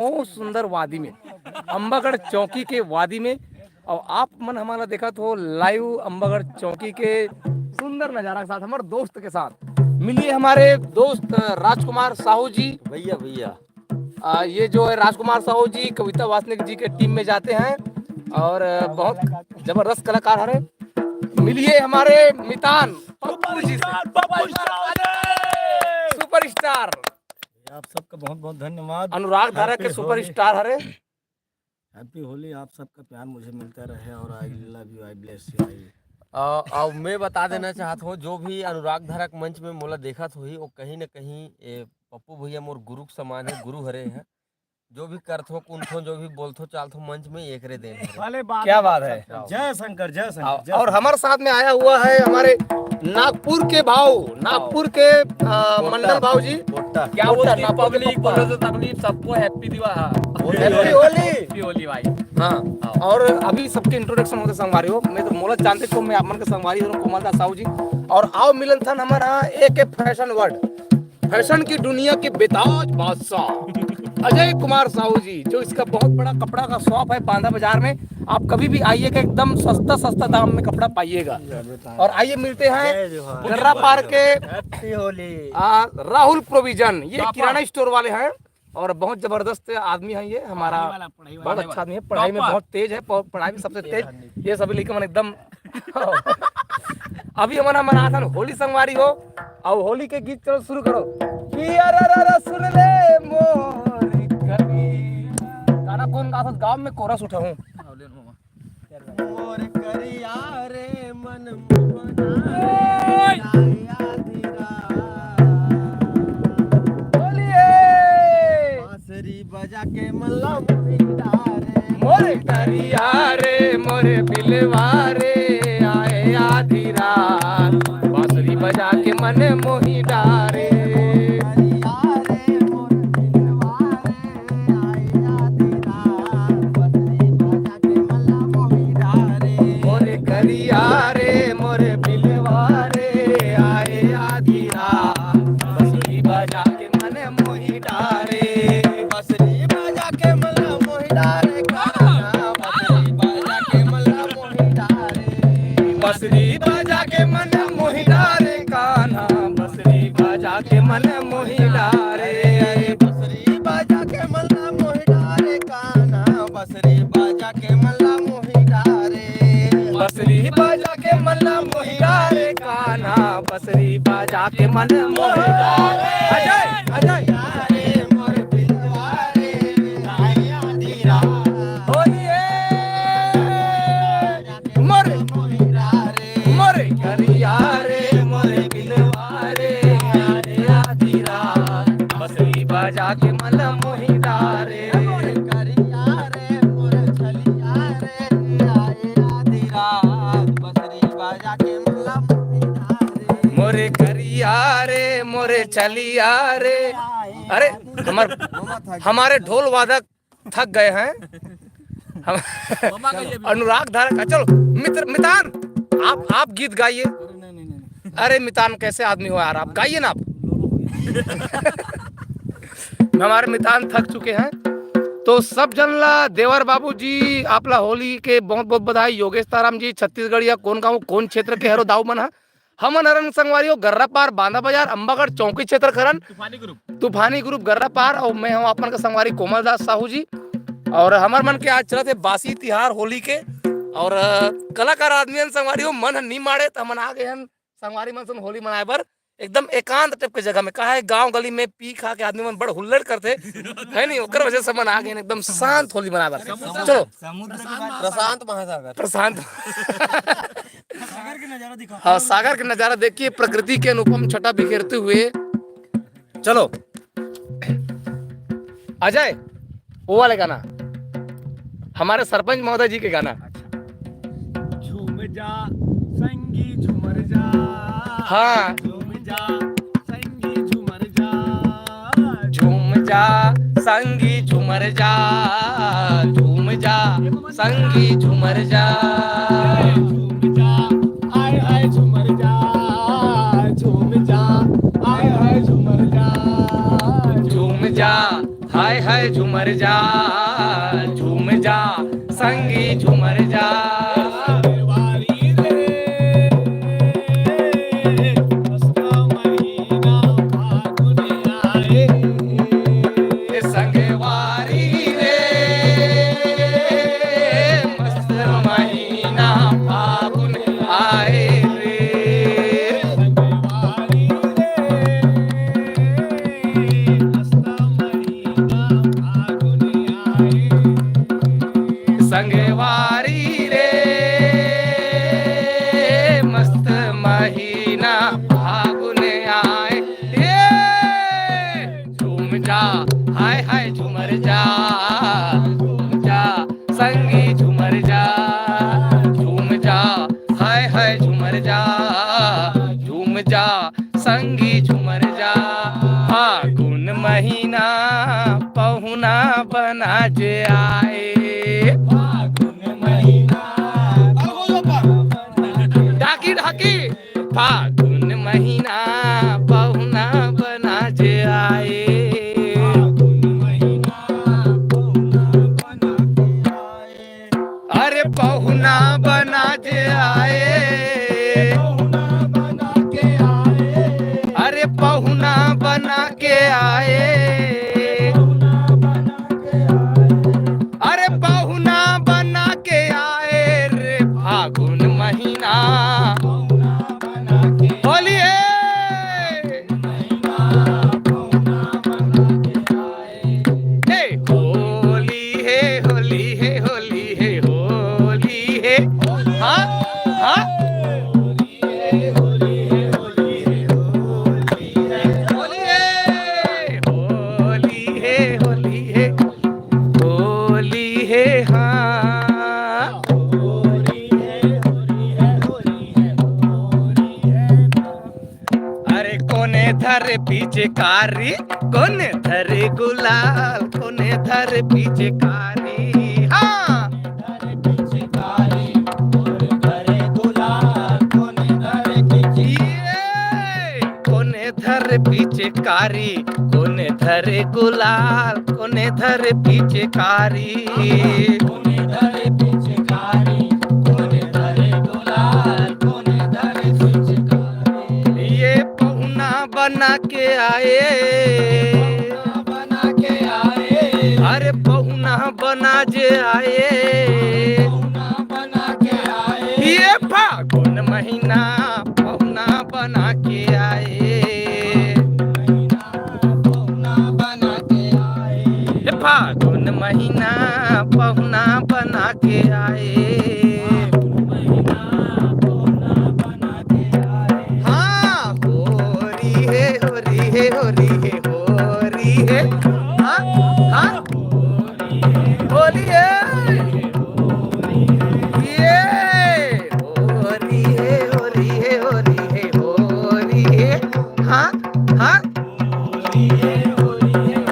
बहुत सुंदर वादी में, अंबागढ़ चौकी के वादी में। और आप मन हमारा देखा तो लाइव अंबागढ़ चौकी के सुंदर नजारा के साथ हमारे दोस्त के साथ मिलिए हमारे दोस्त राजकुमार साहू जी। भैया भैया ये जो है राजकुमार साहू जी कविता वासनिक जी के टीम में जाते हैं और बहुत जबरदस्त कलाकार है। मिलिए हमारे मितान पप्पू जी से, सुपरस्टार। आप सबका बहुत बहुत धन्यवाद। अनुराग धारक के सुपरस्टार हरे। हैप्पी होली। आप सबका प्यार मुझे मिलता रहे और I love you, I bless you. और मैं बता देना चाहता हूँ जो भी अनुराग धारक मंच में मोला देखा तो ही वो कहीं न कहीं पप्पू भैया मोर गुरु के समान है, गुरु हरे हैं। जो भी करथो कुंथो जो भी बोलथो चालथो मंच में एक रे देन है। क्या बात है। जय शंकर जय शंकर। और हमारे साथ में आया हुआ है हमारे नागपुर के भाव, नागपुर के मंडल भाव जी। क्या बोलते हैं पब्लिक बोलो तो तकलीफ सबको हैप्पी दिवाली, हैप्पी होली भाई। हाँ, और अभी सबके इंट्रोडक्शन होते संगवारी हो। मैं तो मोला जानते थे, मैं आपन के संगवारी हूँ कोमल दास साहू जी। और आओ मिलन था हमारा एक फैशन वर्ड, फैशन की दुनिया के बेताज बादशाह अजय कुमार साहू जी, जो इसका बहुत बड़ा कपड़ा का शॉप है बांधा बाजार में। आप कभी भी आइएगा, एकदम सस्ता सस्ता दाम में कपड़ा पाइएगा। और आइए मिलते हैं गर्रा पार के हैप्पी होली राहुल प्रोविजन। ये किराना स्टोर वाले हैं और बहुत जबरदस्त आदमी है। ये हमारा बहुत अच्छा आदमी है, पढ़ाई में बहुत तेज है, पढ़ाई में सबसे तेज। ये सभी लेके मन एकदम अभी हमारा मना था होली संगवारी हो। और होली के गीत चलो शुरू करो कि अरे सुन ले मोरी करी। गाना कौन गा? गाँव में कोरस उठा हूँ। मोर करिया रे मन बांसुरी बजा के मल्ला मोरे करिया रे मोरे बिलवा रे आए आधी रात, बांसुरी बजा के मन मोही डारे। मोरे करिया रे मोरे बिलवा रे आए आधी रात, बांसुरी बजा के मन मोही डारे। बांसुरी बजा के मल्ला मोही डारे कान्हा, बांसुरी बजा के मल्ला मोही डारे। बांसुरी बजा के मन मोही डारे कान्हा, बांसुरी बजा के मन मोही डारे। बांसुरी बजा के मल्ला मोही डारे कान्हा, बांसुरी बजा के मल्ला मोही डारे। बांसुरी बजा के मन मोही डारे कान्हा, बांसुरी बजा के मन मोही डारे। अजय अजय रे मोर बिलवा रे आए आधी रात, होलिए मोरे मोही डारे। मोरे करिया रे मोरे बिलवा रे आए आधी रात, बांसुरी बजा के मन मोही डारे। करिया रे मोर छलिया रे आए आधी रात, बांसुरी बजा के मल्ला मोही डारे। मोरे करिया रे मोरे चलिया रे। अरे हमारे ढोल वादक थक गए हैं। अनुराग धारक, चलो मितान आप गीत गाइए। अरे मितान कैसे आदमी हो यार, आप गाइए ना आप। हमारे मितान थक चुके हैं। तो सब जनला देवर बाबू जी आपला होली के बहुत बहुत बधाई। योगेश ताराम जी छत्तीसगढ़ या कौन गाँव कौन क्षेत्र के हरो दाऊ मन है। हमन हरन संगवारी गर्रा पार बांधा बाजार अंबागढ़ चौकी क्षेत्र खरन तूफानी ग्रुप गर्रा पार। और मैं हूँ अपन का संगवारी कोमल दास साहू जी। और हमार मन के आज चलते बासी तिहार होली के और कलाकार आदमी संगवारी हो मन नहीं मारे तो हमन आ गए हैं संगवारी मन से होली मनाए बर एकदम एकांत टाइप के जगह में। कहा है गांव गली में पी खा के आदमी मन बड़ हुल्लड़ करते है नहीं, ओकर वजह से मन आ गए एकदम शांत होली मनाए बर। चलो प्रशांत महासागर, प्रशांत सागर के नजारा दिखाओ। हाँ, सागर के नजारा देखिए, प्रकृति के अनुपम छटा बिखेरते हुए। चलो अजय वो वाले गाना हमारे सरपंच महोदय जी के गाना। झूम जा संगी झूमर जा, हाँ, झूम जा संगी झूमर जा, झूम जा संगी झूमर जा, झूम जा संगी झूमर जा, झूम जा आय आय झूमर जा, झूम जा आय आय झूमर जा, झूम जा हाय हाय झूमर जा झूम जा संगी झूमर जा संगवारी रे मस्त महीना फागुन आए संगवारी रे मस्त महीना फागुन आए रे संगवारी रे मस्त महीना फागुन आए संगवारी रे मस्त महीना फागुन आए झूम जा हाय हाय झूमर जा झूम जा संगी झूमर जा झूम जा हाय हाय झूमर जा झूम जा संगी झूमर जा फागुन महीना पहुना बना जे आए फागुन महीना ढाकी ढाकी फागुन महीना पहुना बना जे आए फागुन महीना पहुना बना के आए अरे पहुना बना जे आए पहुना बना के आए अरे पहुना बना के आए पहुना बना के आए अरे पहुना बना के आए रे फागुन महीना पहुना बना के होली है महीना पहुना बना के आए हे होली है होली है होली है होली है हाँ हाँ होली है होली है होली है होली है होली है होली है होली है होली है हाँ होली है होली है होली है होली है अरे कोने धरे पीछे कारी कोने धरे गुलाल कोने धरे पीछे कारी हाँ धरे पीछे कारी और धरे गुलाल कोने धरे पीछे ये कोने धरे पीछे कारी कोने धरे गुलाल कोने धरे पीछे कारी कोने धरे पीछे कारी कोने धरे गुलाल कोने धरे पीछे कारी ये पहुना बना के आए बना के आए अरे पहुना बना जे आए पहुना बना के आए ये फागुन महीना पहुना बना के आए महीना पहुना बना के आए ये फागुन महीना पहुना बना के आए महीना पहुना बना के आए हाँ हो रही है हो रही है हो रही है हो रही है हाँ हाँ हो रही है ये हो रही है हो रही है हो रही है हो रही है हाँ हाँ होली है होली है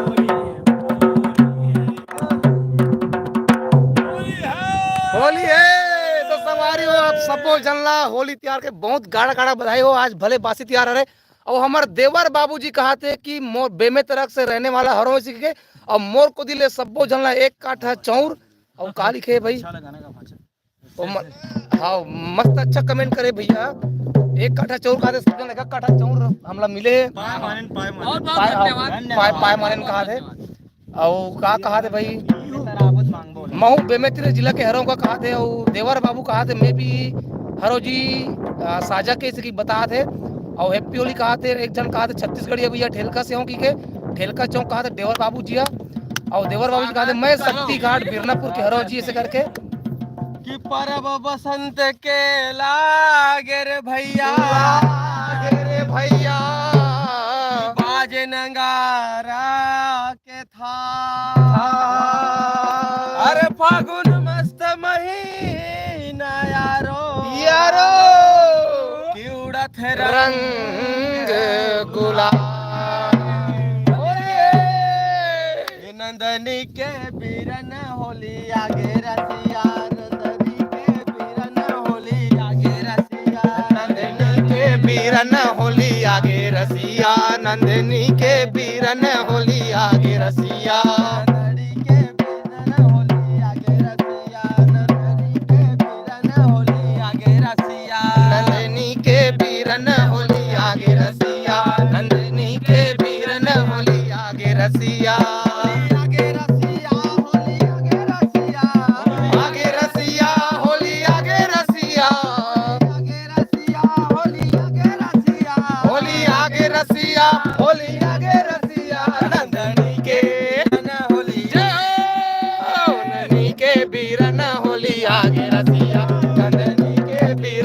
होली है तो सवारी हो आप सबो जनला होली त्योहार के बहुत गाड़ा गाड़ा बधाई हो आज भले बासी त्योहार रहे और हमारे देवर बाबूजी कहाते कि मोर बेमे तरक से रहने वाला हरों सीख के और मोर को दिले सबो जनला एक काठा चौर और का लिखे भाई हाँ मस्त अच्छा कमेंट करे भैया एक काठा चौर खाते सब जन एक काठा चौर हमला मिले बहुत बहुत पाए धन्यवाद पाए मारन कहा थे और का कहा थे भाई महू बेमेतरी जिला के हरों का कहा थे और देवर बाबू कहा थे मैं भी हरो जी साझा के इसकी बता थे और हैप्पी होली कहा थे एक जन कहा थे छत्तीसगढ़िया भैया ठेलका से हूँ की के ठेलका चौक कहा थे देवर बाबू जिया और देवर बाबू जी कहा थे मैं शक्ति घाट बिरनापुर के हरो जी ऐसे करके कि परब बसंत के लागे रे भैया रे भैया बाज नगारा के था अरे फागुन मस्त महीना यारो यारो कि उड़त है रंग गुलाल नंदनी के बीरन होली आगे रसिया नंदनी के बीरन होली आगे रसिया नंदनी के बीरन होली आगे रसिया नंदनी के बीरन होली आगे रसिया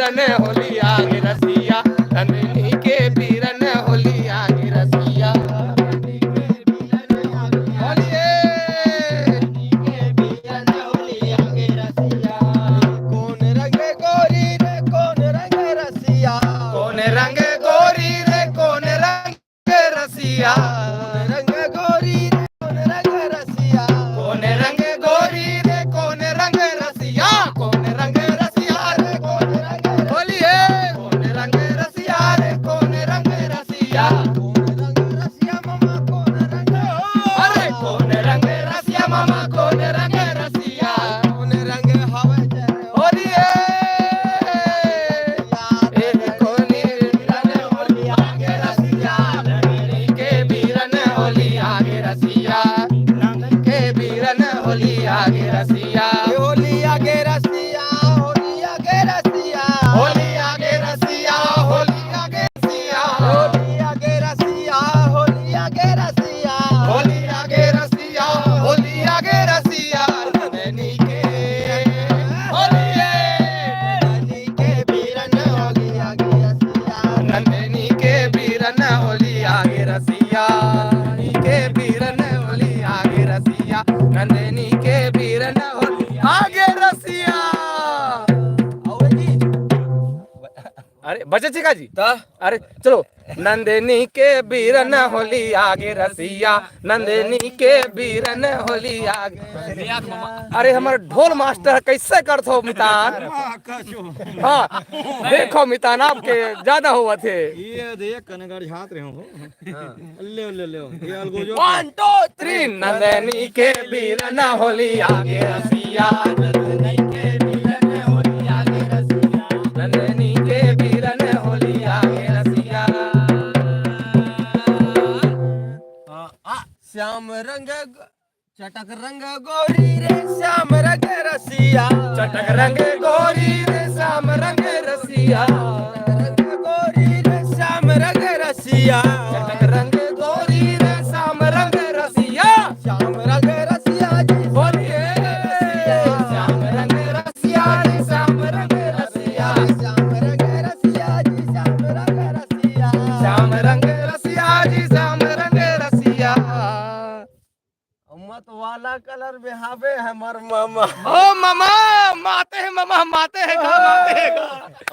बीरन होली आगे रसिया नंदनी के बीरन होली आगे रसिया कौन रंग गोरी रे कौन रंग रसिया कौन रंग गोरी रे कौन रंग रसिया रंग गोरी रे कौन रंग रसिया कौन रंग गोरी रे कौन रंग रसिया कौन रंग रसिया रे कौन रंग बोलिए कौन रंग रसिया रे कौन रंग रसिया कौन रंग रसिया मामा कौन रंग अरे कौन रंग रसिया मामा कौन रंग रसिया कौन रंग हवे तेरे बोलिए यार ए कोनी बीरन होली आगे रसिया नंदनी के बीरन होली आगे रसिया नंदन के बीरन होली आगे रसिया होली आगे रसिया होली आगे रसिया होली आगे रसिया होली आगे रसिया होली आगे रसिया होली आगे रसिया होली आगे रसिया होली आगे रसिया नंदनी के होलिए नंदनी के बीरन होली आगे रसिया नंदनी के बीरन होली आगे रसिया नंदनी के बीरन होली आगे रसिया नंदनी के बीरन होली आगे रसिया आओ जी अरे बचे चिका जी अरे चलो नंदनी के बीरन होली आगे रसिया नंदनी के बीरन होली आगे अरे हमारे ढोल मास्टर कैसे करते हो मितान हाँ देखो मितान आपके ज्यादा हुआ थे ये देख कनगाड़ी हाथ रहे हो ले ले ले ये अलगो जो 1 2 3 नंदनी के बीरन होली आगे रसिया नंदनी के बीरन होली आगे रसिया नंदनी के बीरन होली आगे रसिया श्याम रंग चटक रंग गोरी रे श्याम रंग रसिया चटक रंग गोरी रे श्याम रंग रसिया रंग गोरी रे श्याम रंग रसिया चटक रंग गोरी रे श्याम रंग रसिया श्याम रंग रसिया जी बोलिए श्याम रंग रसिया रे श्याम रंग रसिया श्याम रंग रसिया जी श्याम रंग रसिया श्याम रंग रसिया जी श्याम रंग रसिया मत वाला कलर बेहावे हमर मामा ओ मामा माते हैं मामा माते हैं गा माते हैं गा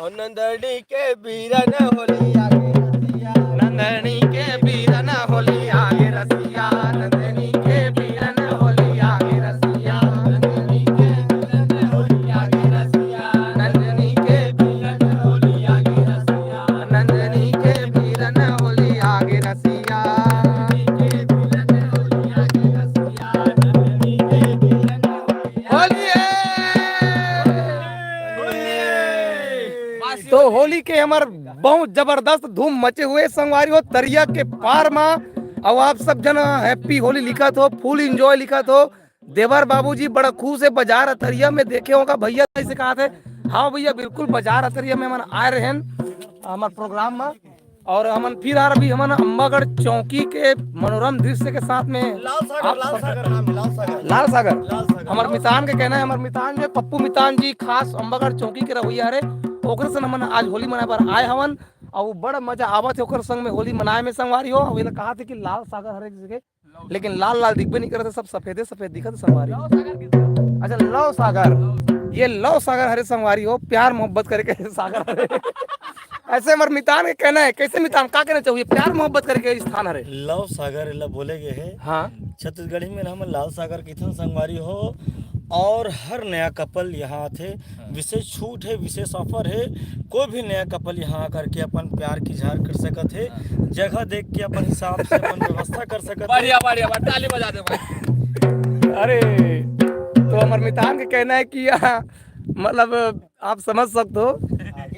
और नंदनी के बीरन होली आगे रसिया नंदनी के बीरन होली आगे रसिया नंदनी के बीरन होली आगे रसिया नंदनी के बीरन होली आगे रसिया नंदनी के बीरन होली आगे रसिया नंदनी के बीरन होली आगे रसिया तो होली के हमार बहुत जबरदस्त धूम मचे हुए संगवारी हो तरिया के पार माँ अब आप सब जना हैप्पी होली लिखा तो फुल एंजॉय लिखा तो देवर बाबूजी बड़ा खुश है बाजार अतरिया में देखे होगा भैया ऐसे कहा थे हाँ भैया बिल्कुल बाजार अतरिया में हम आए रहे हमारे प्रोग्राम में और हम फिर आ अभी हम अम्बागढ़ चौकी के मनोरम दृश्य के साथ में लाल सागर नाम है लाल सागर हमार मितान के कहना है हमार मितान जो पप्पू मितान जी खास अम्बागढ़ चौकी के रवैया रे ओकर संग हमन आज होली मनाए पर आए हवन और वो बड़ा मजा आवत है ओकर संग में होली मनाए में संगवारी हो और ये कहा थे कि लाल सागर हर एक जगह लेकिन लाल लाल दिखबे नहीं करते सब सफेदे सफेद दिखत संगवारी अच्छा लव सागर ये लव सागर हरे संगवारी हो प्यार मोहब्बत करके सागर हरे ऐसे हमारे मितान के कहना है कैसे मितान का कहना चाहिए प्यार मोहब्बत करके स्थान हरे लव सागर इला बोले गए है हाँ छत्तीसगढ़ी में हम लाल सागर की थन संगवारी हो और हर नया कपल यहाँ थे विशेष छूट है विशेष ऑफर है कोई भी नया कपल यहाँ आकर के अपन प्यार की इजहार कर सकत है जगह देख के अपन हिसाब से अपन व्यवस्था कर सकत है बढ़िया बढ़िया ताली बजा दे भाई अरे तो हमारे मितान के कहना है कि यहाँ मतलब आप समझ सकते हो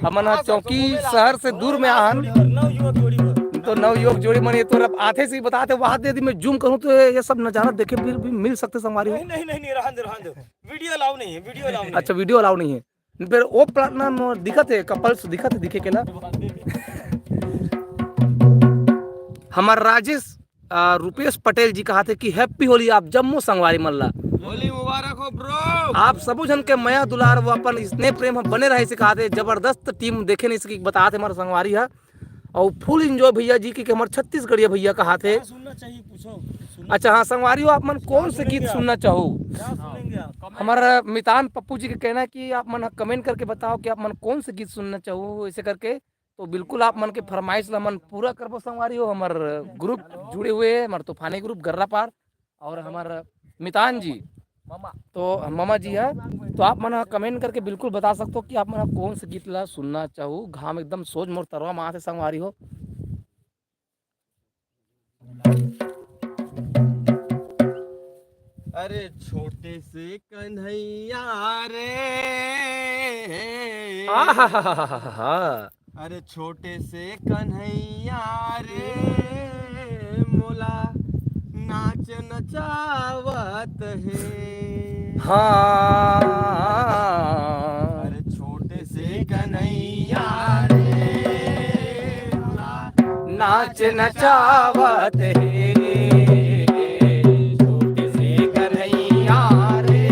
हमन चौकी शहर से दूर में आन नवयुवक जोड़ी हो। तो नवयुवक जोड़ी मने तो अब आते से ही बताते वहां दे दी मैं जूम करूं तो ये सब नजारा देखे फिर भी मिल सकते संगवारी हो। नहीं नहीं नहीं रहन दो वीडियो अलाउ नहीं है वीडियो अलाउ नहीं अच्छा वीडियो अलाउ नहीं है फिर वो प्लान दिखत है कपल्स दिखत है दिखे केला हमार राजेश रुपेश पटेल जी कहा थे कि हैप्पी होली आप जम्मू संगवारी मल्ला होली मुबारक हो ब्रो। आप सबो जन के मया दुलार वो अपन स्नेह प्रेम हम बने रहे सिखाते जबरदस्त टीम देखे नहीं सकी बताते हमारे संगवारी है और फुल इंजॉय भैया जी की हमारे छत्तीसगढ़िया भैया कहा थे। क्या सुनना चाहिए पूछो। अच्छा हाँ संगवारी हो आप मन कौन से गीत सुनना चाहो। क्या सुनेंगे आप? हमारा मितान पप्पू जी का कहना है कि आप मन कमेंट करके बताओ कि आप मन कौन से गीत सुनना चाहो ऐसे करके तो बिल्कुल आप मन के फरमाइश ला मन पूरा करबो संगवारी हो। हमार ग्रुप जुड़े हुए है हमारे तूफानी ग्रुप गर्रा पार और हमारा मितान जी तो मामा जी है तो आप मन कमेंट करके बिल्कुल बता सकते हो कि आप मन कौन से गीत ला सुनना चाहो। घाम एकदम सोच मोर तरवा माँ से संगवारी हो। अरे छोटे से कन्हैया रे, आहा अरे छोटे से कन्हैया रे मोला नाच नचावत है। हाँ अरे छोटे से कन्हैया रे मोला नाच नचावत है छोटे से कन्हैया रे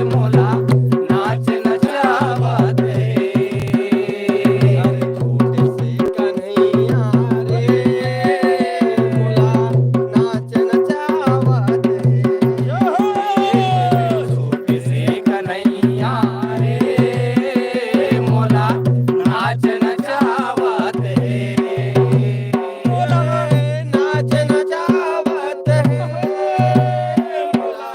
मोला नाच नचावत है। छोटे से कन्हैया रे मोला नाच नचावत है। छोटे से कन्हैया रे मोला नाच नचावत है। नाच नचावत है मोला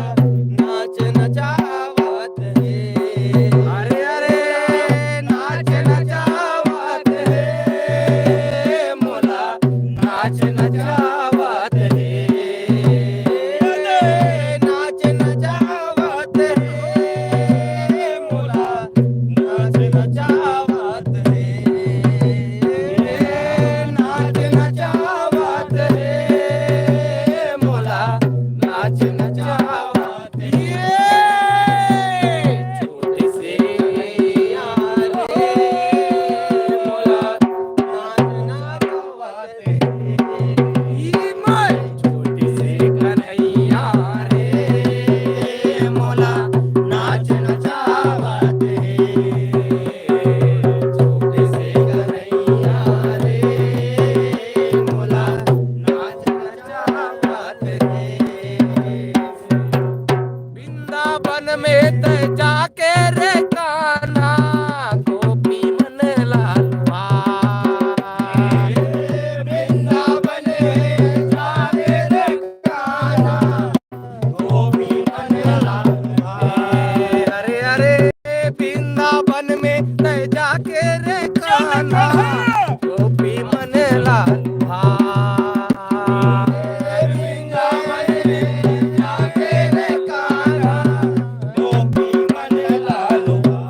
नाच नचावत है। अरे अरे नाच नचावत है मोला नाच नचावत है। नाच नचावत है मोला नाच नचावत है। नाच नचावत है मोला नाच नचावत है। छोटे से कन्हैया रे मोला नाच नचावत है। छोटे से कन्हैया रे मोला नाच नचावत है। छोटे से कन्हैया रे मोला नाच नचावत है। वृंदावन में त जाके रे कान्हा गोपी मन लालवा। वृंदावन में जाके रे कान्हा गोपी मन लालवा। अरे अरे वृंदावन में त जाके रे कान्हा गोपी मन लालवा। वृंदावन में जाके रे कान्हा गोपी मन लालवा।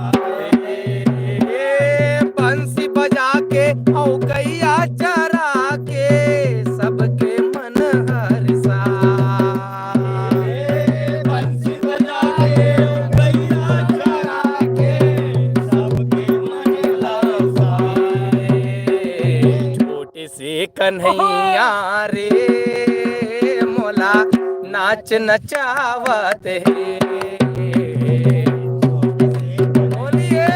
बंसी बजा के औ गैया चरा के सबके मन हरसा। बंसी बजा के गैया चरा के सबके मन हरसा। छोटे से कन्हैया रे मोला नाच नचावत है। बोलिए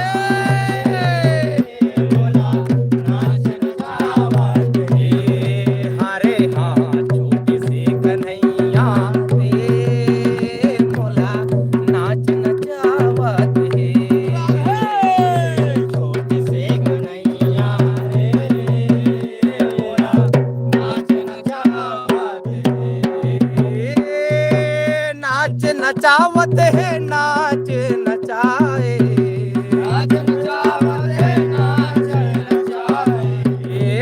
मोला नाच नचावत है। हरे हाँ छोटे से कन्हैया रे मोला नाच नचावत है। छोटे से कन्हैया रे मोला नाच नचावत है। नाच नचावत है नाच नचाए। नाच नचावत है नाच नचाए।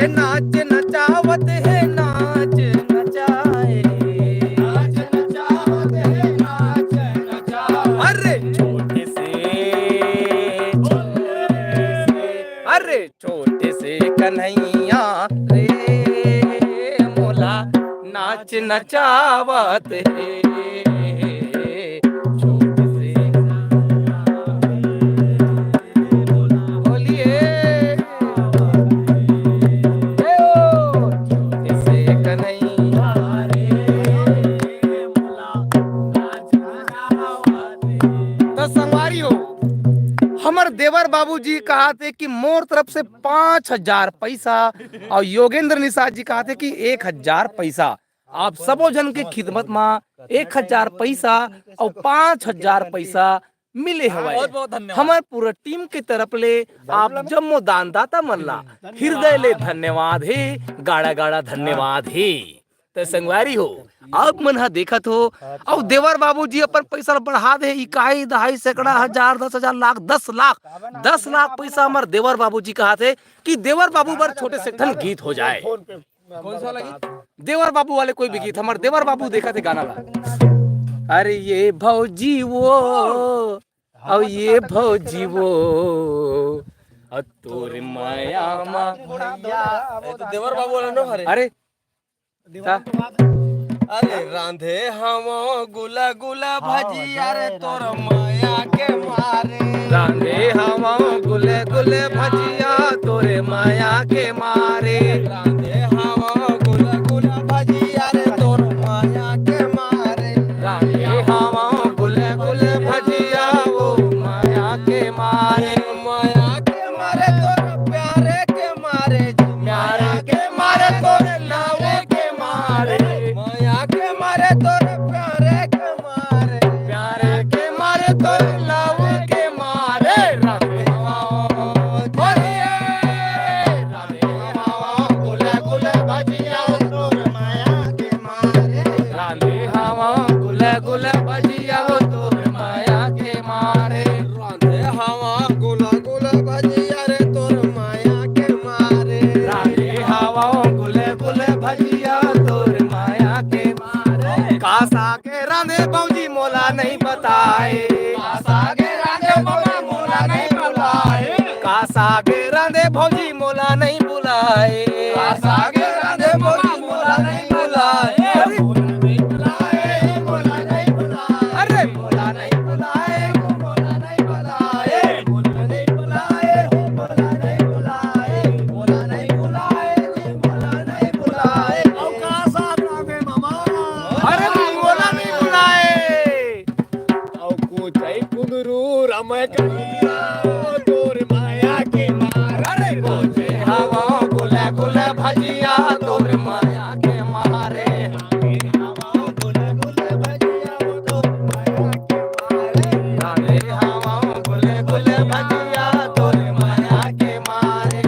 नाच नचावत है नाच नचाए। नाच नचावत है नाच नचाए। अरे छोटे से कन्हैया रे मोला नाच नचावत है। छोटे से बोलिए छोटे से कन्हैया रे मोला नाच संगवारी हो, हमर देवर बाबूजी कहा थे कि मोर तरफ से 5,000 पैसा और योगेंद्र निषाद जी कहा थे कि 1,000 पैसा। आप सबो जन के खिदमत में 1,000 पैसा और 5,000 पैसा मिले हवाए। बहुत बहुत धन्यवाद। हमार पूरा टीम के तरफ ले आप जम्मो दानदाता मन ला हृदय ले धन्यवाद हे, गाड़ा गाड़ा धन्यवाद हे। तो संगवारी हो, अब मन हा देखत हो और देवर बाबूजी अपन पैसा बढ़ा दे, इकाई दहाई सैकड़ा हजार 10,000 लाख 10 लाख पैसा हमार देवर बाबूजी कहा थे कि देवर बाबू पर छोटे से ठन गीत हो जाए। कौन सा लगी? देवर बाबू वाले कोई भी गीत, हमारे देवर बाबू देखा थे गाना ला। अरे ये भौजी वो और ये भौजी वो और तोर माया मा। ये तो देवर बाबू वाला नो हरे। अरे का? अरे रांधे हम गुला गुला भजिया रे तोर माया के मारे। रांधे हम गुले गुले भजिया तोरे माया के मारे। रांधे हम गुला गुला भजिया रे तोर माया के मारे। रांधे हम गुले गुले भजिया वो माया के मारे। माया के मारे तोर प्यारे के मारे। प्यारे के मारे तोरे नावे के मारे। माया के मारे तोर प्यारे के मारे। प्यारे के मारे तोरे नावे के मारे। रांधे हम गुले गुले भजिया तोर माया के मारे। रांधे हम गुले गुले भजिया तोर माया के मारे। रांधे हम गुला गुला भजिया रे तोर माया के मारे। रांधे हवा गुले गुले भजिया तोर माया के मारे। कासा के रांधे बाबूजी मोला नहीं बताए। कासा के रांधे बाबा मोला नहीं बुलाए। कासा के रांधे भौजी मोला नहीं बुलाए। कासा के रांधे भौजी मोला नहीं बुलाए। अरे मोला नहीं बुलाए, मोला नहीं बुलाए। अरे मोला नहीं बुलाए, मोला नहीं बुलाए। मोला नहीं बुलाए, मोला नहीं बुलाए। मोला नहीं बुलाए, मोला नहीं बुलाए। अरे मोला नहीं बुलाए। अरे बोझे हवा गुले गुले भजिया तोर माया के मारे। रांधे हवा गुले गुले भजिया तोर माया के मारे।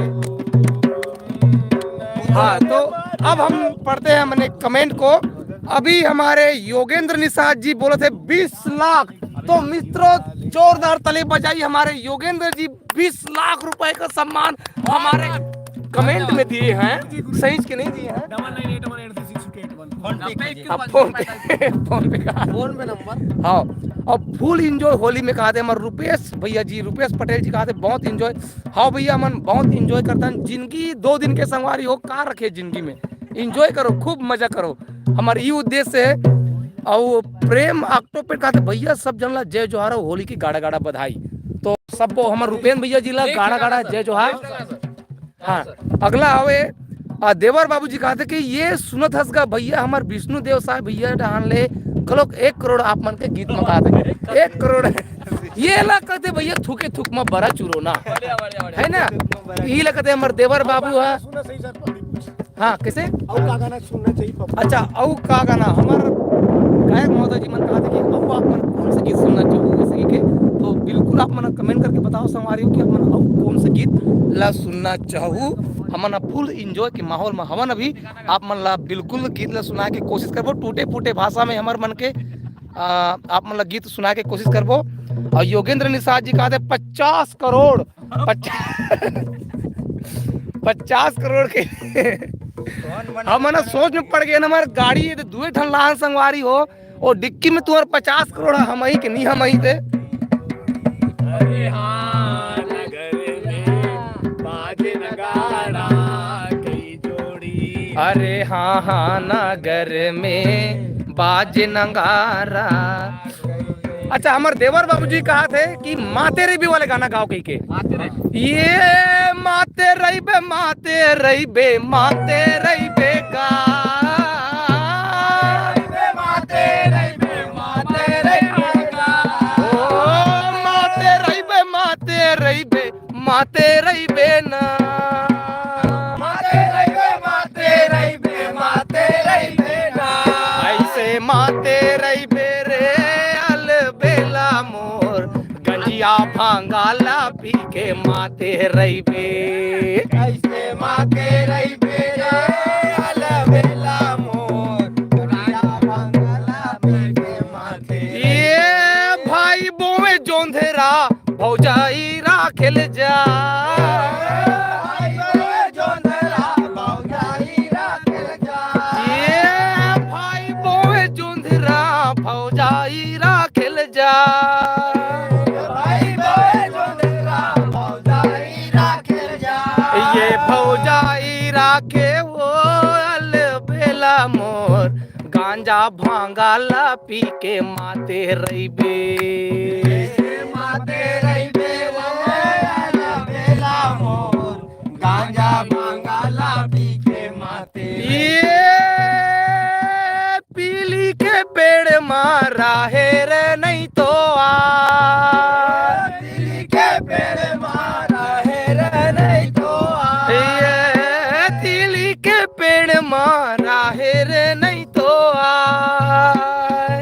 हाँ, तो अब हम पढ़ते हैं हमने कमेंट को। अभी हमारे योगेंद्र निषाद जी बोले थे 20 लाख, तो मित्रों जोरदार ताली बजाई हमारे योगेंद्र जी 20 लाख रुपए का सम्मान हमारे कमेंट में दिए हैं। सही के नहीं दिए हैं। अब फोन पे कहा। फोन पे नंबर। हाँ, और फुल इंजॉय होली में कहा थे हमारे रुपेश भैया जी, रुपेश पटेल जी कहा थे बहुत इंजॉय। हाँ भैया, मन बहुत इंजॉय करता है। जिंदगी 2 दिन के संगवारी हो, कहाँ रखे जिंदगी में, इंजॉय करो, खूब मजा करो, हमारा ये उद्देश्य है। और प्रेम ऑक्टोपेट कहा थे भैया सब जनला जय जोहार होली की गाड़ा गाड़ा बधाई। तो सबको हमारे रुपेन भैया जी ला गाड़ा गाड़ा जय जोहार। हाँ, अगला हवे देवर बाबूजी कहा थे कि ये सुनत हंसगा भैया हमार विष्णु देव साहब भैया डान ले कलोक 1 करोड़ आप मन के गीत में कहा थे 1 करोड़ ये ला कहते भैया थूके थूक में बड़ा चूरो ना है ना। ये ला कहते हमारे देवर बाबू है। हाँ, कैसे अच्छा औ का गाना हमार गायक महोदय जी मन कहा थे कि औ आप मन कौन सा गीत सुनना चाहोगे के, तो बिल्कुल आप मन कमेंट करके बताओ संगवारियों कि आप मन औ कौन सा गीत ला सुनना चाहू। हमन फुल इंजॉय के माहौल में हवन। अभी आप मन ला बिल्कुल गीत ला सुना के कोशिश करबो, टूटे फूटे भाषा में हमार मन के आप मन ला गीत सुना के कोशिश करबो। और योगेंद्र निषाद जी कहा थे 50 करोड़ 50 करोड़ के हम सोच में पड़ गए। हमारे गाड़ी दुए ठन लाहन संगवारी हो और डिक्की में तुम्हारे 50 करोड़ हम ही के नहीं हम ही थे। अरे हाँ, नगर में बाजे नगाड़ा कई जोड़ी। अरे हाँ हाँ, नगर में बाजे नगारा। अच्छा, हमारे देवर बाबूजी कहा थे कि माते रही बे वाले गाना गाओ कहीं के। ये माते रही बे माते रही बे माते रही बे गा माते रही बे गा ओ माते माते रही बेना माते रही बेना ऐसे माते रही बेरे अल बेला मोर गंजिया भांगाला पी के माते रही बे ऐसे माते रही बेरे अलबेला मोर राजा बंगला पे माते ये भाई बोवे जोंधेरा भौजाई राखेल जा ये भाई बोवे जोंधेरा भौजाई राखेल जा ये भौजाई राखे वो अल बेला मोर गांजा भांगाला पी के माते रही बे माते रही बेला मोर गांजा भांगाला पी के माते ये पीली के पेड़ मारा है रे नहीं तो आ दिल्ली के पेड़ मारा है रे नहीं तो ये तीली के पेड़ मारा है रे नहीं तो आ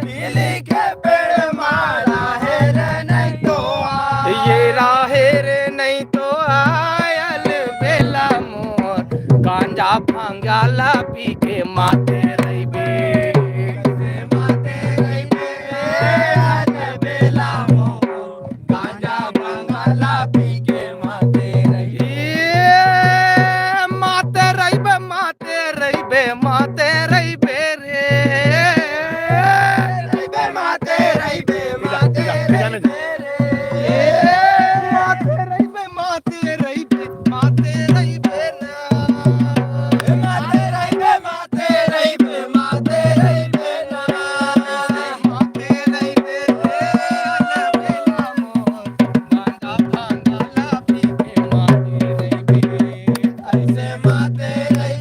दिल्ली के पेड़ मारा है रे नहीं तो ये राहे रे नहीं तो आयल बेला मोर गांजा भांगाला पी के माते रही बे माते रही बेला मोर गांजा भांगाला पी के माते रही ये माते रही बे माते रही बे माते रही बे रे माते रही बे माते रही बे माते रही बे माते रही बे माते रही बे ना माते रही बे माते रही बे माते रही बे माते रही बे बेला मोर गांजा भांगाला पी के माते रही बे ऐसे माते रही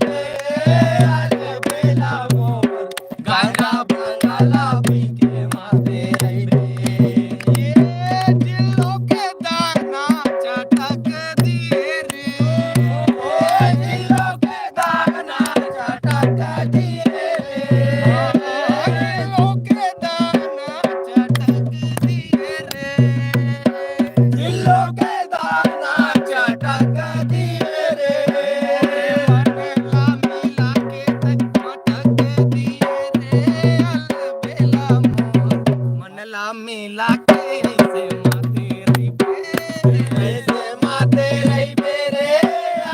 बेला मोर गांजा भांगाला पी के माते रही ये दिलों के दाना चटक दिए रे दिलों के दाना चटक दिए दिलों के दाना चटक दिए रे दिलों के दाना चटक दिए रे मनला मिला के चटक दिए रे अलबेला मोर मनला मिला के ऐसे माते रही बे ऐसे माते रही बेरे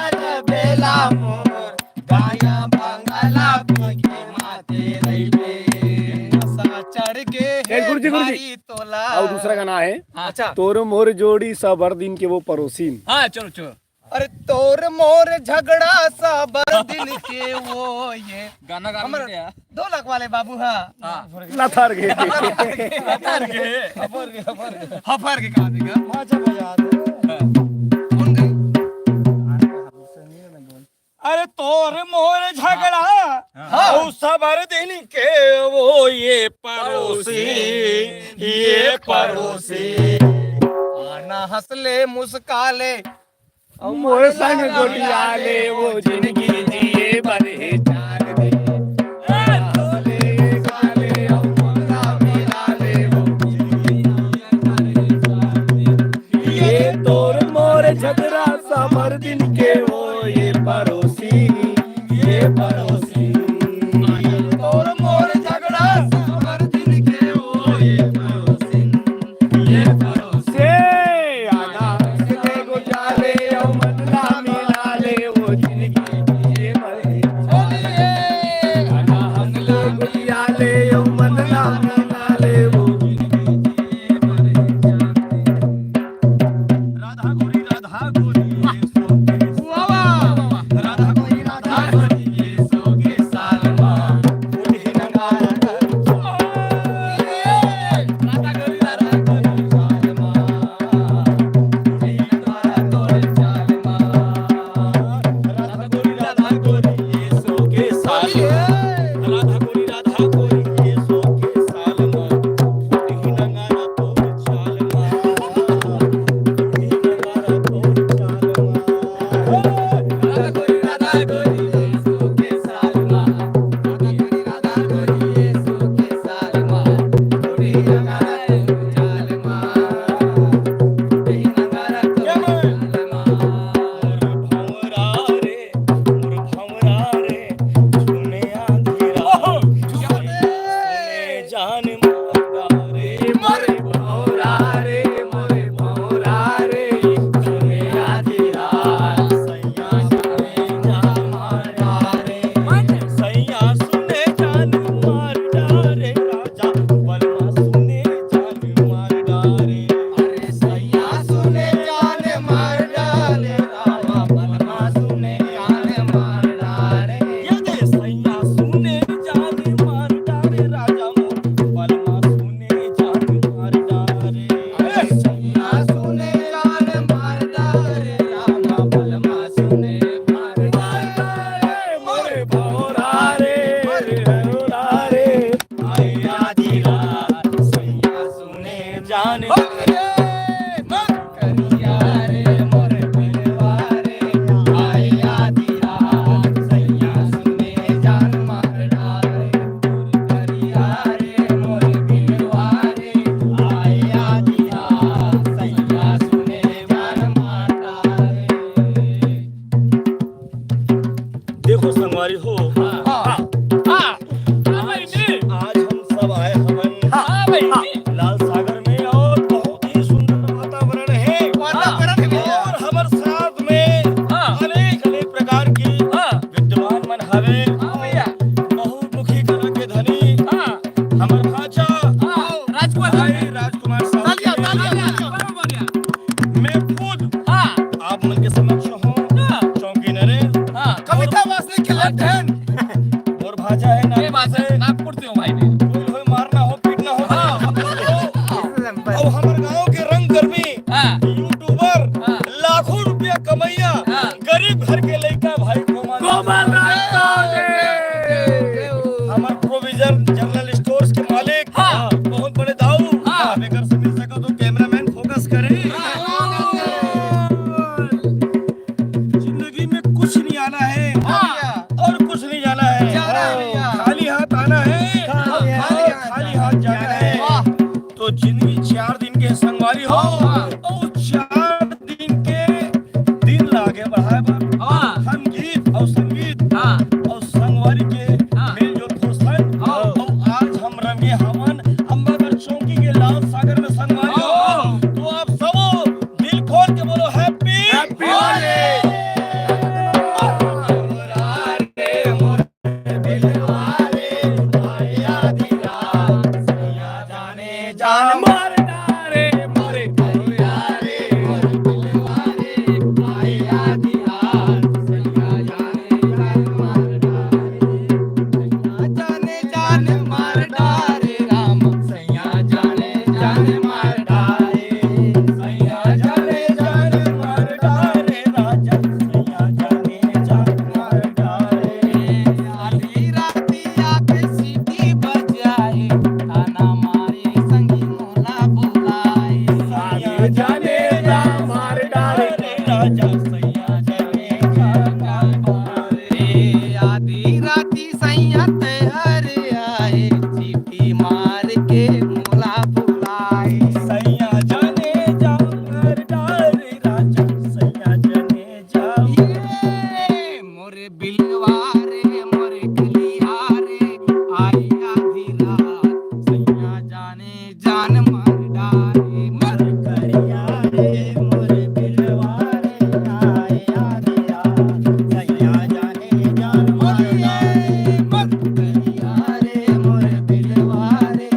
अलबेला मोर गाया बंगला पी के माते रही बे नशा चढ़ के ए, गुरुजी, गुरुजी। भारी तोला और दूसरा गाना है अच्छा तोर मोर जोड़ी सबर दिन के वो पड़ोसीन। हाँ चलो चलो अरे तोर मोर झगड़ा सा बर दिन के वो ये गाना गा 2 लाख वाले बाबू हाँ लथार गए हफर के कहा देगा अच्छा बजा दे। कौन गई अरे तोर मोर झगड़ा ओ सबर दिन के वो ये पड़ोसी आना हंसले मुस्काले मोर संग गोटियाले वो जिंदगी जिए बड़े चार दे ये तोर मोर झगड़ा सबर दिन के वो ये पड़ोसी तोर मोर झगड़ा सबर दिन के वो ये पड़ोसी से आना से गोजाले ओ मनला मिला ले वो जिंदगी जिए बड़े जान करिया रे मोर बिलवारे आए आधी रात सैया सुने जान मार डारे करिया रे मोर बिलवारे आए आधी रात सैया सुने जान मार डारे। देखो संगवारी हो आज हम सब आए हमन लाल सागर में और बहुत ही सुंदर वातावरण है और हमार साथ में अनेक अनेक प्रकार की विद्वान मन हवे बहुमुखी कला के धनी हमार भाचा राजकुमार साहब मैं खुद आप मन के समक्ष हूँ चौकी नरेश कविता वासने के लट्ठन और भाजा है नागपुर से हूँ भाई मैं। कोई होय मारना हो पीटना हो और हमारे गांव के रंग कर्मी यूट्यूबर लाखों रुपया कमैया गरीब घर के लड़का भाई कोमल हमारे प्रोविजन जनरल स्टोर्स के मालिक बहुत बड़े दाऊ अगर से मिल सको तो कैमरामैन फोकस करे जिंदगी में कुछ नहीं आना है और कुछ नहीं जाना है खाली हाथ आना है खाली हाथ जाना है तो जिंदगी 4 दिन के संगवारी हो और 4 दिन के दिन लागे बढ़ाए हम गीत और संगीत और संगवारी के मेल जोल प्रोत्साहन और आज हम रंगे हमन अंबागढ़ चौकी के लाल सागर में संगवारी हो तो आप सब दिल खोल के बोलो हैप्पी होली जान मार डारे मोरे करिया रे मोर बिलवारे आए आधी रात सैया जाने जान मार डारे राम सैया जाने जान मार डारे सैया जाने जान मार डारे राजा सैया जाने जान मार डारे आधी राती आके सीटी बजाए ताना मारे संगी मोला बुलाए सैया जाने जान मार डारे राजा सैया जाने जान मार डारे आधी राती सैया तैयार आए सीटी मार के मोला बुलाए सैया जाने जान मार डारे राजा सैया जाने जान मोरे बिलवारे मोरे कलियारे आए आधी रात सैया जाने जान मार डारे मर करिया रे मोरे बिलवारे आए आधी रात सैया जाने जान मार डारे मर कलिया रे मोरे बिलवारे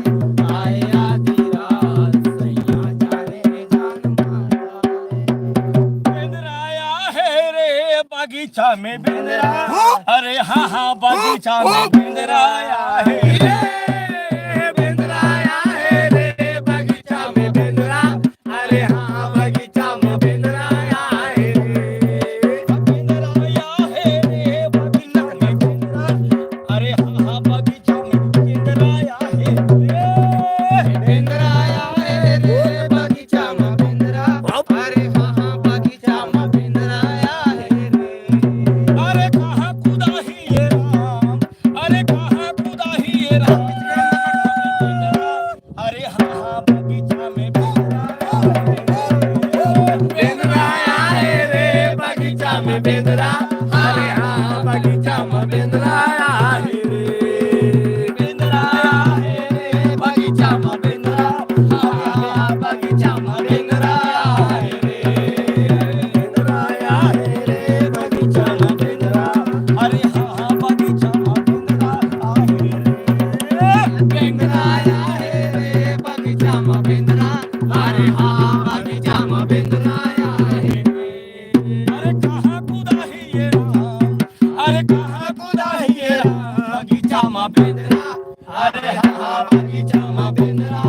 आए आधी रात सैया जाने जान मार डारे। बेंदराया है रे बगीचा में बेंदरा अरे हाँ हाँ बगीचा में बेंदराया है बेंदराया है रे बगीचा में बेंदरा अरे हाँ बगीचा में बेंदराया है बेंदराया है रे बगीचा में बेंदरा अरे हाँ हाँ बगीचा में बेंदराया है बेंदराया है रे बगीचा में बेंदरा अरे हाँ हाँ बगीचा में बेंदराया है अरे कहाँ खुदा ही ये राम अरे कहाँ खुदा ही ये राम अरे हाँ हाँ बगीचा में बेंदराया है रे बगीचा में बेंदरा अरे हाँ बगीचा में बेंदराया है बेंदराया है रे बगीचा में बेंदरा अरे हाँ बगीचा में बेंदराया है बेंदराया है रे बगीचा में बेंदरा अरे हाँ हाँ बगीचा में बेंदरा बेंदराया है रे बगीचा में बेंदरा अरे हाँ बगीचा में बेंदराया है अरे कहाँ खुदा ही ये राम अरे कहाँ खुदा ही ये राम बगीचा में बेंदरा अरे हाँ हाँ बगीचा में बेंदरा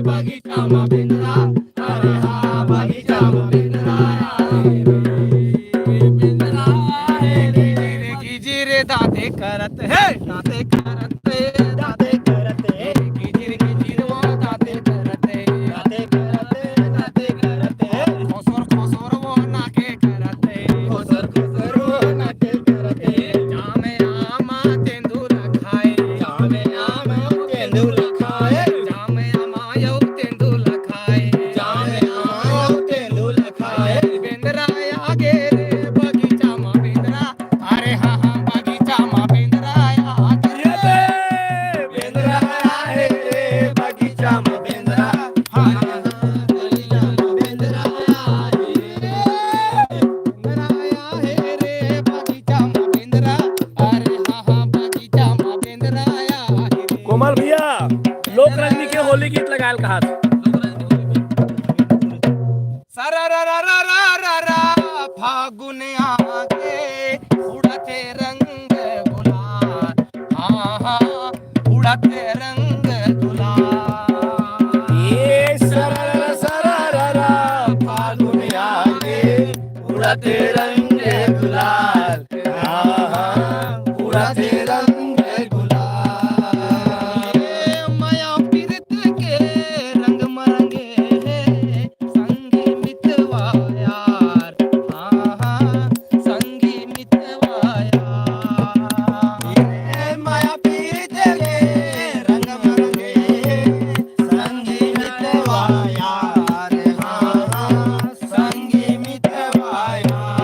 बगीचा में बेंदरा अरे हाँ बगीचा में बेंदरा बेंदरा रे गिजी रे दाते करत है दाते करत कोमल भैया लोक रंगनी के होली गीत लगायल कहा सारा रा रा रा रा रा रा फागुन आके उड़ते रंग गुलाल, हाँ हाँ उड़ते रंग गुलाल। ये सरर सरर फागुन आगे उड़ते रंग गुलाल, उड़ते रंग गुलाल। माया पीरत के रंग मरंगे संगी मितवा यार, हाँ हाँ संगी मितवा यार। माया पीत के रंग मरंगे संगी मितवा यार, हाँ हाँ संगी मितवा यार।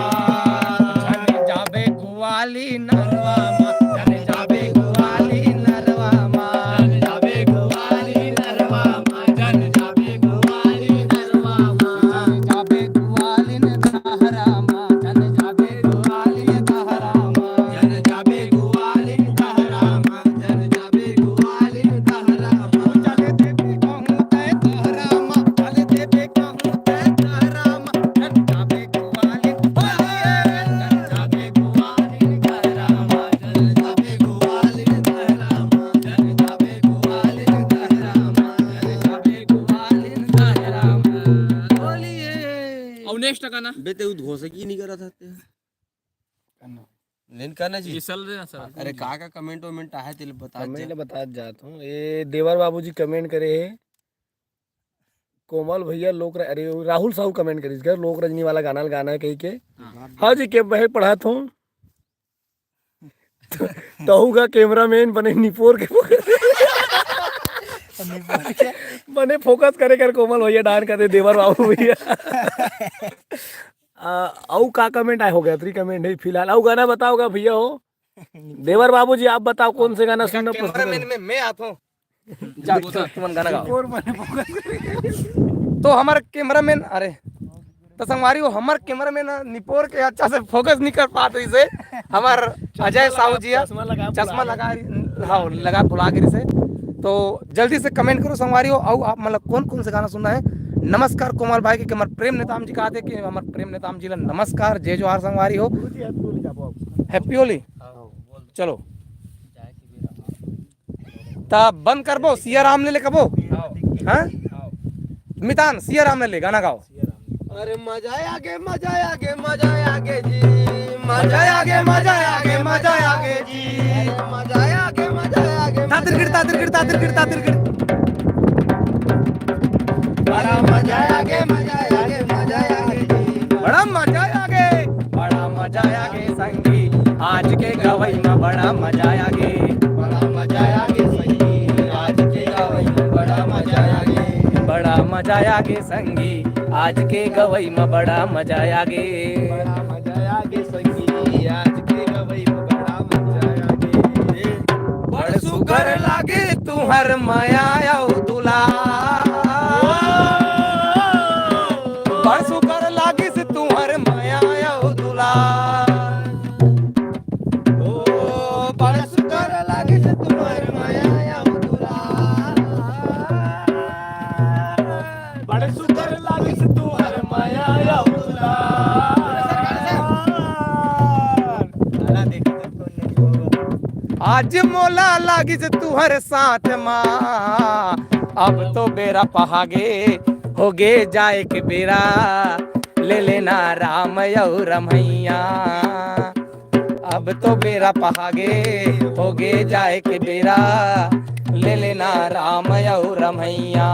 जन जाबे गुवाली नरवा माँ, जन जाबे गुवाली नरवा माँ, जन जाबे गुवाली नरवा माँ, जन जाबे गुवाली नरवा माँ, जन जाबे गुवाली न दहरा माँ, जन जाबे गुवाली न दहरा माँ। जन जाबे गुवाली दहरा माँ, जन जाबे गुवाली दहरा माँ। चले देवी कहूँ तै दहरा माँ, चले देवी कहूँ तै दहरा माँ, जन जाबे गुवाली जन जाबे गुवाली दहरा माँ, जन जाबे गुवाली दहरा माँ, जन जाबे गुवाली दहरा माँ, जन जाबे गुवाली दहरा माँ। बोलिए। और नेक्स्ट गाना बेटे वो घोषक ही नहीं करा था लेन करना चाहिए। चल रहे ना सर। अरे का कमेंट वमेंट आया तेल बता मैं बता जाता हूँ ये देवर बाबूजी कमेंट करे है कोमल भैया लोक अरे राहुल साहू कमेंट करी इसका लोक रजनी वाला गाना गाना है कही के हाँ जी के बहे पढ़ा था तहु का कैमरामैन बने निपोर के बने फोकस करे कर कोमल भैया डांस करे देवर बाबू भैया औ का कमेंट आए हो गया 3 कमेंट है फिलहाल औ गाना बताओगा भैया हो देवर बाबू जी आप बताओ कौन से गाना सुनना पसंद कैमरामैन में मैं आता हूँ। जा तुम गाना गाओ। है तो हमारे कैमरामैन अरे तो संगवारी हो हमारे कैमरामैन निपोर के अच्छा से फोकस नहीं कर पाते इसे हमार अजय साहू जी चश्मा लगा हाँ लगा बुला के इसे। तो जल्दी से कमेंट करो संगवारी हो और आप मतलब कौन कौन से गाना सुनना है। नमस्कार कोमल भाई के हमारे प्रेम नेताम जी कहते कि हमारे प्रेम नेताम जी ला नमस्कार जय जोहार संगवारी हो हैप्पी होली। चलो ता बंद करबो सिया राम ले कबो हाँ मितान सिया राम ले गाना गाओ। अरे मजा आगे मजा आगे मजा आगे जी, मजा आगे मजा आगे मजा आगे जी, मजा आगे मजा आगे तातिर गिर तातिर गिर तातिर गिर तातिर गिर बड़ा मजा आगे मजा आगे मजा आगे जी, बड़ा मजा आगे संगी आज के गवई में बड़ा मजा आगे बड़ा मजा आगे सही आज के गावई में बड़ा मजा आगे, बड़ा मजा आगे संगी आज के गवई में बड़ा मजा आगे बड़ा मजा आगे सही आज के गावई में बड़ा मजा आगे। बड़ सुगर लागे तुहर माया औ दुला बड़ सुगर लागे से तुहर माया औ दुला ओ बड़ा सुंदर लागे से तुम्हारी माया या दुलार, बड़े सुंदर लागे से तुम्हार माया या आज मोला लागी से तुहर साथ माँ अब तो बेरा पहागे होगे जाए के बेरा ले लेना राम यौ रमैया अब तो बेरा पहागे होगे जाए के बेरा ले लेना राम यौ रमैया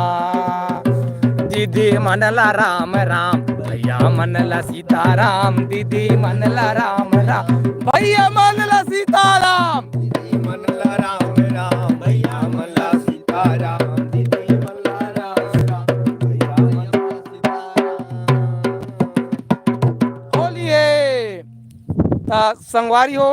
दीदी मनला राम राम भैया मनला सीताराम दीदी मनला राम राम भैया मनला सीताराम दीदी मनला राम राम भैया मनला सीताराम, दीदी मनला राम राम भैया मनला सीताराम। बोलिए ता संगवारी हो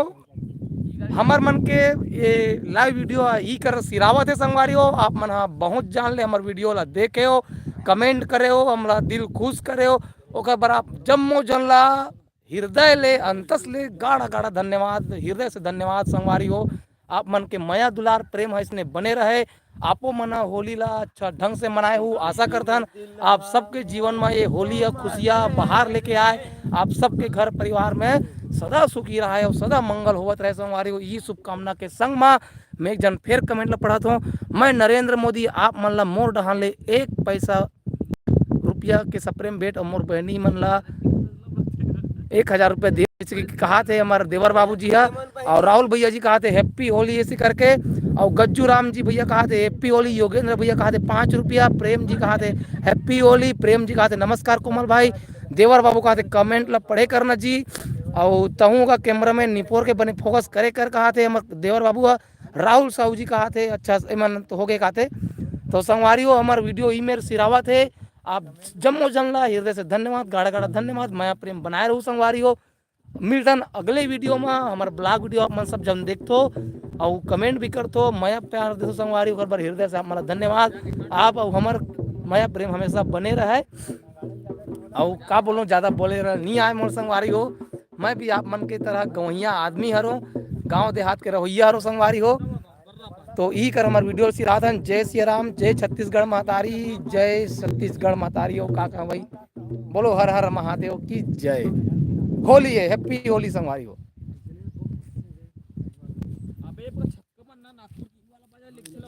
हमर मन के ये लाइव वीडियो ई कर सिरावत है संगवारी हो आप मन हा बहुत जान ले हमर वीडियो ला देखे हो कमेंट करे हो हमरा दिल खुश करे हो ओकर बर आप जम्मो जन ला हृदय ले अंतस ले गाढ़ा गाढ़ा धन्यवाद हृदय से धन्यवाद संगवारी हो आप मन के माया दुलार प्रेम है इसने बने रहे। आपो मना होली ला अच्छा ढंग से मनाए हूँ। आशा करथन आप सबके जीवन में ये होली खुशियाँ बाहर लेके आए। आप सबके घर परिवार में सदा सुखी रहे और सदा मंगल होवत रहे। संगवारी को यही शुभकामना के संग में मैं एक जन फिर कमेंट ला पढ़त हूँ। मैं नरेंद्र मोदी आप मन ला मोर डहान ले 1 पैसा रुपया के सप्रेम भेंट और मोर बहनी मन ला 1000 रुपया दे कहा थे हमारे देवर बाबू जी है। और राहुल भैया जी कहा थे हैप्पी होली ऐसे करके। और गज्जू राम जी भैया कहा थे हैप्पी होली। योगेंद्र भैया कहा थे 5 रुपया। प्रेम जी कहा थे हैप्पी होली। प्रेम जी कहा थे नमस्कार कोमल भाई। देवर बाबू कहा थे कमेंट ला पढ़े करना जी। और तहूँ का कैमरा में निपोर के बने फोकस करे कर कहा थे हमारे देवर बाबू है। राहुल साहू जी कहा थे अच्छा मन तो हो गए कहा थे। तो संगवारी हो हमारे वीडियो ई मेरे सिरावा थे। आप जम्मो जनला हृदय से धन्यवाद गाढ़ा गाढ़ा धन्यवाद। माया प्रेम बनाए रहूँ संगवारी हो। मिलतन अगले वीडियो में हमारे ब्लॉग वीडियो आप मन सब जन देखो और कमेंट भी करतो माया प्यार देखो संगवारी हो। बार हृदय से आप मला धन्यवाद। आप और हमार माया प्रेम हमेशा बने रहे। और का बोलो ज़्यादा बोले रह नहीं आए मोर संगवारी हो। मैं भी आप मन के तरह गवैया आदमी हरो गांव देहात के रहोइया हरो संगवारी हो। तो यही कर हमारे वीडियो से राधन। जय श्री राम जय छत्तीसगढ़ महतारी जय छत्तीसगढ़ महतारी हो का भाई बोलो हर हर महादेव की जय। होली है हैप्पी होली संगवारी हो।